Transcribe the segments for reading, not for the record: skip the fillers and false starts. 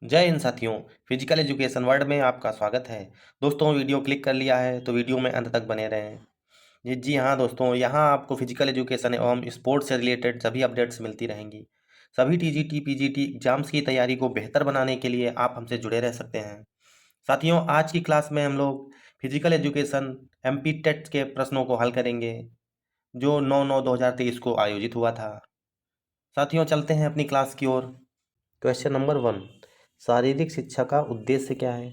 जय हिंद साथियों। Physical education world में आपका स्वागत है। दोस्तों, वीडियो क्लिक कर लिया है तो वीडियो में अंत तक बने रहें। जी हाँ दोस्तों, यहाँ आपको फिजिकल एजुकेशन एवं स्पोर्ट्स से रिलेटेड सभी अपडेट्स मिलती रहेंगी। सभी टीजीटी पीजीटी एग्जाम्स की तैयारी को बेहतर बनाने के लिए आप हमसे जुड़े रह सकते हैं। साथियों, आज की क्लास में हम लोग फिजिकल एजुकेशन एमपी टेट के प्रश्नों को हल करेंगे, जो 9/9/2023 को आयोजित हुआ था। साथियों, चलते हैं अपनी क्लास की ओर। क्वेश्चन नंबर 1, शारीरिक शिक्षा का उद्देश्य क्या है?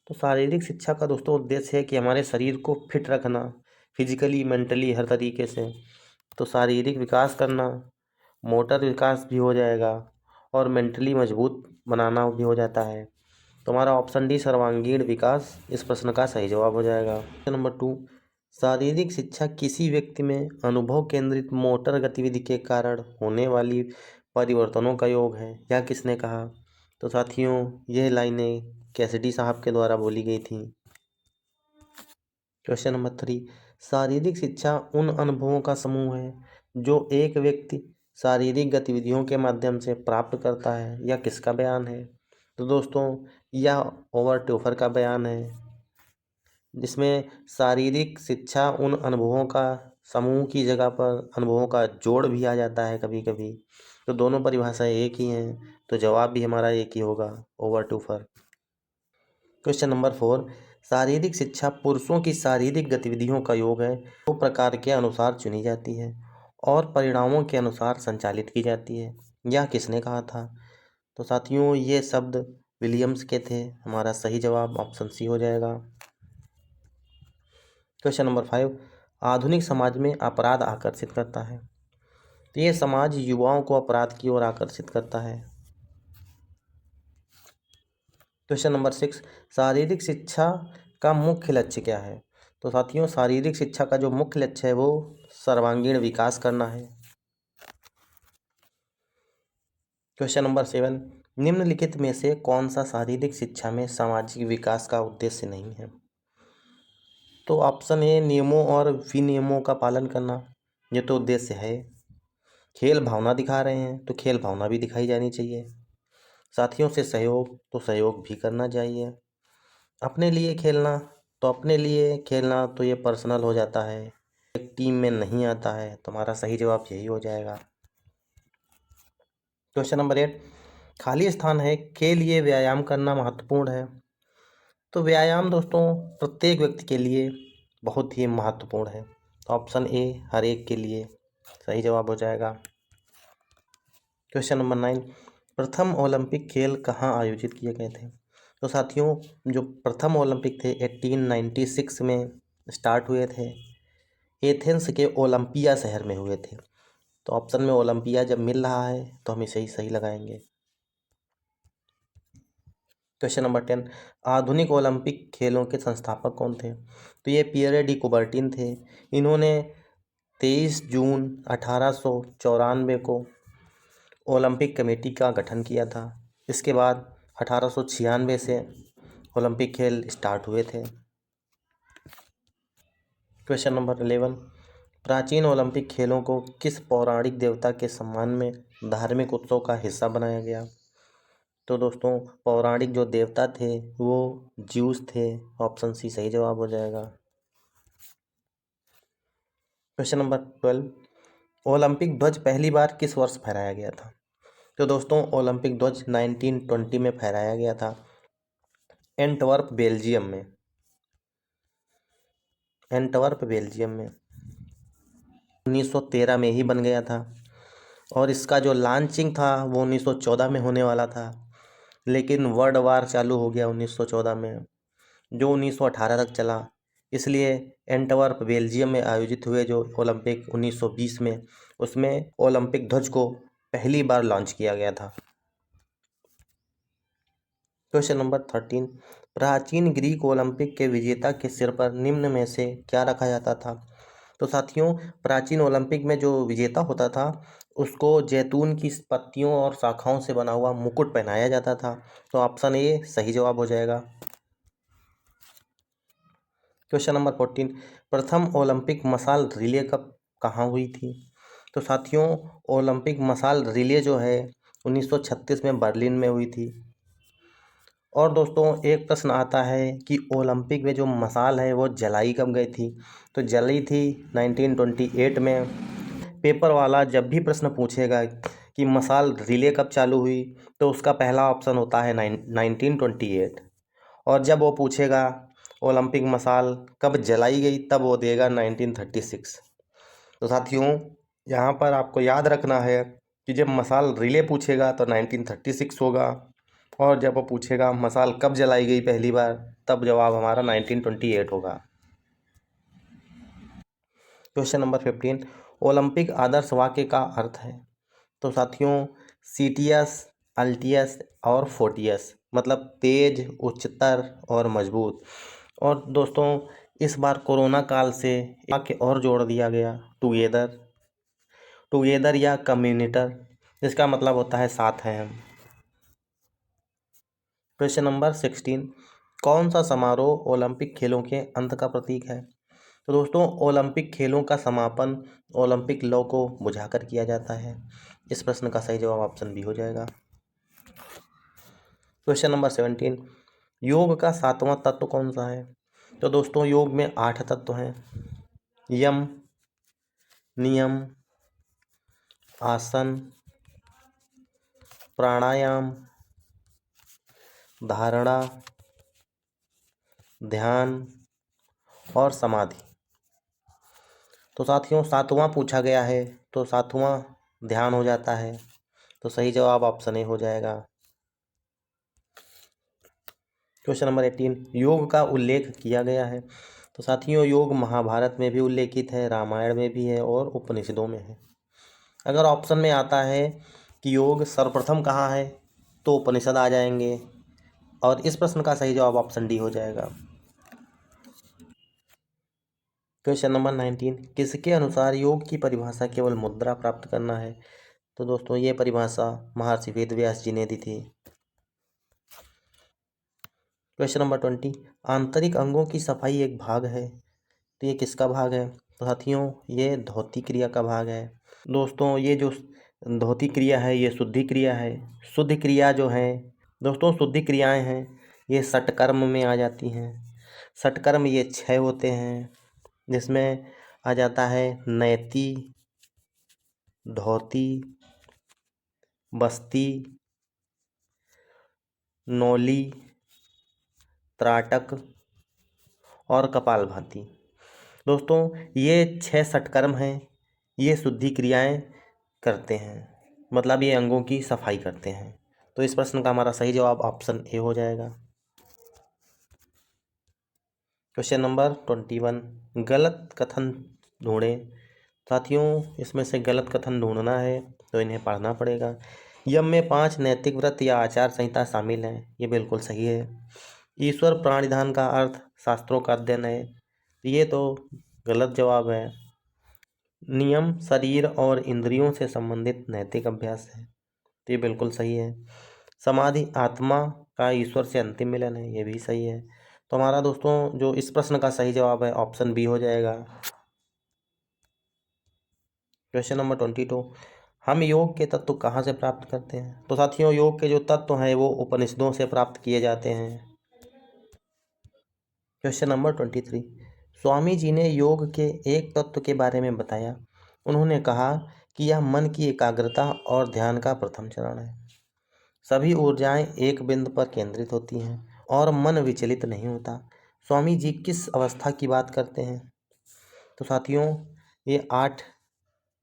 तो शारीरिक शिक्षा का दोस्तों उद्देश्य है कि हमारे शरीर को फिट रखना, फिजिकली मेंटली हर तरीके से। तो शारीरिक विकास करना, मोटर विकास भी हो जाएगा और मेंटली मजबूत बनाना भी हो जाता है। तो हमारा ऑप्शन डी सर्वांगीण विकास इस प्रश्न का सही जवाब हो जाएगा। क्वेश्चन नंबर 2, शारीरिक शिक्षा किसी व्यक्ति में अनुभव केंद्रित मोटर गतिविधि के कारण होने वाली परिवर्तनों का योग है, यह किसने कहा? तो साथियों, यह लाइनें कैसिडी साहब के द्वारा बोली गई थी। क्वेश्चन नंबर 3, शारीरिक शिक्षा उन अनुभवों का समूह है जो एक व्यक्ति शारीरिक गतिविधियों के माध्यम से प्राप्त करता है, यह किसका बयान है? तो दोस्तों, यह ओवरटोफर का बयान है, जिसमें शारीरिक शिक्षा उन अनुभवों का समूह की जगह पर अनुभवों का जोड़ भी आ जाता है कभी कभी। तो दोनों परिभाषाएं एक ही हैं, तो जवाब भी हमारा एक ही होगा, ओवरटोफर। क्वेश्चन नंबर 4, शारीरिक शिक्षा पुरुषों की शारीरिक गतिविधियों का योग है, दो प्रकार के अनुसार चुनी जाती है और परिणामों के अनुसार संचालित की जाती है, यह किसने कहा था? तो साथियों, ये शब्द विलियम्स के थे। हमारा सही जवाब ऑप्शन सी हो जाएगा। क्वेश्चन नंबर 5, आधुनिक समाज में अपराध आकर्षित करता है। तो ये समाज युवाओं को अपराध की ओर आकर्षित करता है। क्वेश्चन नंबर 6, शारीरिक शिक्षा का मुख्य लक्ष्य क्या है? तो साथियों, शारीरिक शिक्षा का जो मुख्य लक्ष्य है वो सर्वांगीण विकास करना है। क्वेश्चन नंबर 7, निम्नलिखित में से कौन सा शारीरिक शिक्षा में सामाजिक विकास का उद्देश्य नहीं है? तो ऑप्शन ए नियमों और विनियमों का पालन करना, ये तो उद्देश्य है। खेल भावना दिखा रहे हैं तो खेल भावना भी दिखाई जानी चाहिए। साथियों से सहयोग, तो सहयोग भी करना चाहिए। अपने लिए खेलना, तो अपने लिए खेलना तो ये पर्सनल हो जाता है, एक टीम में नहीं आता है। तो हमारा सही जवाब यही हो जाएगा। क्वेश्चन नंबर 8, खाली स्थान है के लिए व्यायाम करना महत्वपूर्ण है। तो व्यायाम दोस्तों प्रत्येक व्यक्ति के लिए बहुत ही महत्वपूर्ण है। तो ऑप्शन ए हर एक के लिए सही जवाब हो जाएगा। क्वेश्चन नंबर 9, प्रथम ओलंपिक खेल कहाँ आयोजित किए गए थे? तो साथियों, जो प्रथम ओलंपिक थे 1896 में स्टार्ट हुए थे, एथेंस के ओलंपिया शहर में हुए थे। तो ऑप्शन में ओलंपिया जब मिल रहा है तो हम इसे ही सही लगाएंगे। क्वेश्चन नंबर 10, आधुनिक ओलंपिक खेलों के संस्थापक कौन थे? तो ये पियरे डी कुबर्टिन थे। इन्होंने 23 जून 1894 को ओलंपिक कमेटी का गठन किया था। इसके बाद 1896 से ओलंपिक खेल स्टार्ट हुए थे। क्वेश्चन नंबर 11, प्राचीन ओलंपिक खेलों को किस पौराणिक देवता के सम्मान में धार्मिक उत्सव का हिस्सा बनाया गया? तो दोस्तों, पौराणिक जो देवता थे वो ज्यूस थे। ऑप्शन सी सही जवाब हो जाएगा। क्वेश्चन नंबर 12, ओलंपिक ध्वज पहली बार किस वर्ष फहराया गया था? तो दोस्तों, ओलंपिक ध्वज 1920 में फहराया गया था, एंटवर्प बेल्जियम में। 1913 में ही बन गया था और इसका जो लॉन्चिंग था वो 1914 में होने वाला था, लेकिन वर्ल्ड वार चालू हो गया 1914 में, जो 1918 तक चला। इसलिए एंटवर्प बेल्जियम में आयोजित हुए जो ओलंपिक 1920 में, उसमें ओलंपिक ध्वज को पहली बार लॉन्च किया गया था। क्वेश्चन नंबर 13, प्राचीन ग्रीक ओलंपिक के विजेता के सिर पर निम्न में से क्या रखा जाता था? तो साथियों, प्राचीन ओलंपिक में जो विजेता होता था उसको जैतून की पत्तियों और शाखाओं से बना हुआ मुकुट पहनाया जाता था। तो ऑप्शन ए सही जवाब हो जाएगा। क्वेश्चन नंबर 14, प्रथम ओलंपिक मशाल रिले कब कहाँ हुई थी? तो साथियों, ओलंपिक मशाल रिले जो है 1936 में बर्लिन में हुई थी। और दोस्तों एक प्रश्न आता है कि ओलंपिक में जो मशाल है वो जलाई कब गई थी? तो जली थी 1928 में। पेपर वाला जब भी प्रश्न पूछेगा कि मशाल रिले कब चालू हुई, तो उसका पहला ऑप्शन होता है 1928। और जब वो पूछेगा ओलंपिक मशाल कब जलाई गई, तब वो देगा 1936। तो साथियों यहाँ पर आपको याद रखना है कि जब मशाल रिले पूछेगा तो 1936 होगा, और जब वो पूछेगा मशाल कब जलाई गई पहली बार, तब जवाब हमारा 1928 होगा। क्वेश्चन नंबर 15, ओलंपिक आदर्श वाक्य का अर्थ है? तो साथियों सीटियस, अल्टियस और फोर्टियस, मतलब तेज, उच्चतर और मजबूत। और दोस्तों इस बार कोरोना काल से वाक्य और जोड़ दिया गया, टुगेदर, टुगेदर या कम्युनिटर, जिसका मतलब होता है साथ हैं हम। क्वेश्चन नंबर 16, कौन सा समारोह ओलंपिक खेलों के अंत का प्रतीक है? तो दोस्तों ओलंपिक खेलों का समापन ओलंपिक लौ को बुझाकर किया जाता है। इस प्रश्न का सही जवाब ऑप्शन बी हो जाएगा। क्वेश्चन नंबर 17, योग का 7वां तत्व कौन सा है? तो दोस्तों योग में 8 तत्व हैं। यम, नियम, आसन, प्राणायाम, धारणा, ध्यान और समाधि। तो साथियों 7वां पूछा गया है, तो 7वां ध्यान हो जाता है। तो सही जवाब ऑप्शन ए हो जाएगा। क्वेश्चन नंबर 18, योग का उल्लेख किया गया है? तो साथियों योग महाभारत में भी उल्लेखित है, रामायण में भी है और उपनिषदों में है। अगर ऑप्शन में आता है कि योग सर्वप्रथम कहाँ है, तो उपनिषद आ जाएंगे, और इस प्रश्न का सही जवाब ऑप्शन डी हो जाएगा। क्वेश्चन नंबर 19, किसके अनुसार योग की परिभाषा केवल मुद्रा प्राप्त करना है? तो दोस्तों ये परिभाषा महर्षि वेदव्यास जी ने दी थी। क्वेश्चन नंबर 20, आंतरिक अंगों की सफाई एक भाग है, तो ये किसका भाग है? तो साथियों ये धौती क्रिया का भाग है। दोस्तों ये जो धौती क्रिया है ये शुद्धि क्रिया है। शुद्ध क्रिया जो है दोस्तों, शुद्धि क्रियाएं हैं ये षटकर्म में आ जाती हैं। षटकर्म ये 6 होते हैं, जिसमें आ जाता है नैति, धौती, बस्ती, नौली, त्राटक और कपालभाति। दोस्तों ये 6 षटकर्म हैं, ये शुद्धि क्रियाएं करते हैं, मतलब ये अंगों की सफाई करते हैं। तो इस प्रश्न का हमारा सही जवाब ऑप्शन ए हो जाएगा। क्वेश्चन नंबर 21, गलत कथन ढूंढें। साथियों इसमें से गलत कथन ढूंढना है तो इन्हें पढ़ना पड़ेगा। यम में 5 नैतिक व्रत या आचार संहिता शामिल हैं, ये बिल्कुल सही है। ईश्वर प्राणिधान का अर्थ शास्त्रों का अध्ययन है, ये तो गलत जवाब है। नियम शरीर और इंद्रियों से संबंधित नैतिक अभ्यास है, तो ये बिल्कुल सही है। समाधि आत्मा का ईश्वर से अंतिम मिलन है, ये भी सही है। तो हमारा दोस्तों जो इस प्रश्न का सही जवाब है ऑप्शन बी हो जाएगा। क्वेश्चन नंबर 22, हम योग के तत्व कहाँ से प्राप्त करते हैं? तो साथियों योग के जो तत्व हैं वो उपनिषदों से प्राप्त किए जाते हैं। क्वेश्चन नंबर 23, स्वामी जी ने योग के एक तत्व के बारे में बताया। उन्होंने कहा कि यह मन की एकाग्रता और ध्यान का प्रथम चरण है। सभी ऊर्जाएं एक बिंदु पर केंद्रित होती हैं और मन विचलित नहीं होता। स्वामी जी किस अवस्था की बात करते हैं? तो साथियों ये 8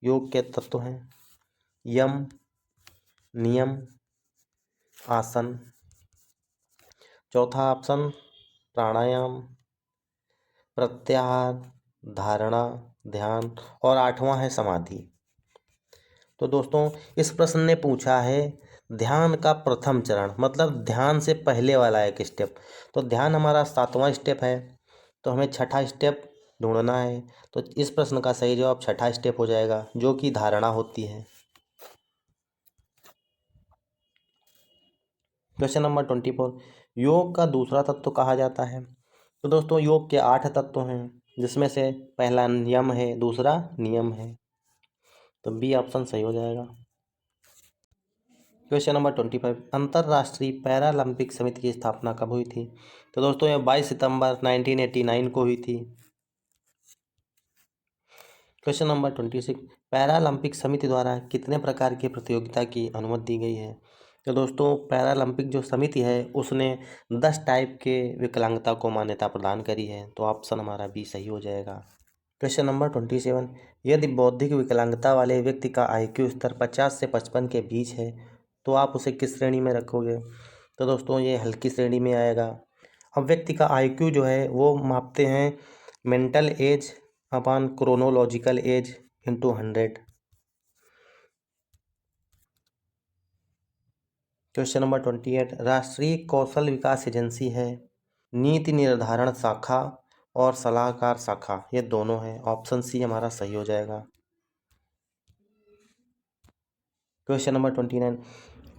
योग के तत्व हैं। यम, नियम, आसन, चौथा ऑप्शन प्राणायाम, प्रत्याहार, धारणा, ध्यान, और 8वां है समाधि। तो दोस्तों इस प्रश्न ने पूछा है ध्यान का प्रथम चरण, मतलब ध्यान से पहले वाला एक स्टेप। तो ध्यान हमारा 7वां स्टेप है, तो हमें छठा स्टेप ढूंढना है। तो इस प्रश्न का सही जवाब छठा स्टेप हो जाएगा, जो कि धारणा होती है। क्वेश्चन नंबर 24, योग का दूसरा तत्व कहा जाता है? तो दोस्तों योग के 8 तत्व हैं, जिसमें से पहला यम है, दूसरा नियम है, तो बी ऑप्शन सही हो जाएगा। क्वेश्चन नंबर 25, अंतर्राष्ट्रीय पैरालंपिक समिति की स्थापना कब हुई थी? तो दोस्तों ये 22 सितंबर 1989 को हुई थी। क्वेश्चन नंबर 26, पैरालंपिक समिति द्वारा कितने प्रकार की प्रतियोगिता की अनुमति दी गई है? तो दोस्तों पैरालंपिक जो समिति है उसने 10 टाइप के विकलांगता को मान्यता प्रदान करी है, तो ऑप्शन हमारा बी सही हो जाएगा। क्वेश्चन नंबर 27, यदि बौद्धिक विकलांगता वाले व्यक्ति का IQ स्तर 50 से 55 के बीच है तो आप उसे किस श्रेणी में रखोगे? तो दोस्तों ये हल्की श्रेणी में आएगा। अब व्यक्ति का IQ जो है वो मापते हैं mental as upon chronological age into 100। Question number 28, राष्ट्रीय कौशल विकास एजेंसी है नीति निर्धारण शाखा और सलाहकार शाखा, ये दोनों है, ऑप्शन सी हमारा सही हो जाएगा। क्वेश्चन नंबर 29,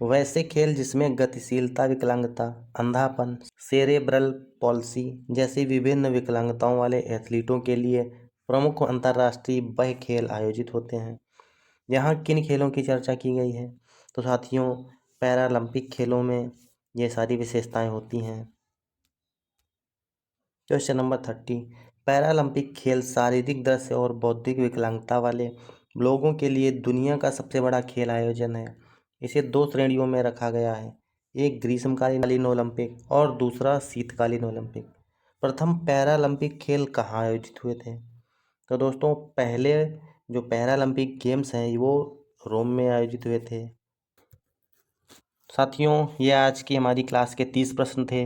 वैसे खेल जिसमें गतिशीलता विकलांगता, अंधापन, सेरेब्रल पॉल्सी जैसी विभिन्न विकलांगताओं वाले एथलीटों के लिए प्रमुख अंतर्राष्ट्रीय वह खेल आयोजित होते हैं। यहाँ किन खेलों की चर्चा की गई है? तो साथियों पैरालंपिक खेलों में ये सारी विशेषताएं होती हैं। क्वेश्चन नंबर 30, पैरालंपिक खेल शारीरिक दृश्य और बौद्धिक विकलांगता वाले लोगों के लिए दुनिया का सबसे बड़ा खेल आयोजन है। इसे 2 श्रेणियों में रखा गया है, एक ग्रीष्मकालीन ओलंपिक और दूसरा शीतकालीन ओलंपिक। प्रथम पैरालंपिक खेल कहाँ आयोजित हुए थे? तो दोस्तों पहले जो पैरालंपिक गेम्स हैं वो रोम में आयोजित हुए थे। साथियों ये आज की हमारी क्लास के 30 प्रश्न थे।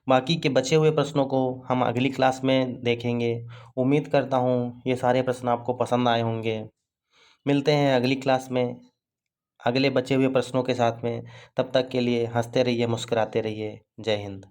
बाकी के बचे हुए प्रश्नों को हम अगली क्लास में देखेंगे। उम्मीद करता हूँ ये सारे प्रश्न आपको पसंद आए होंगे। मिलते हैं अगली क्लास में अगले बचे हुए प्रश्नों के साथ में। तब तक के लिए हंसते रहिए, मुस्कुराते रहिए। जय हिंद।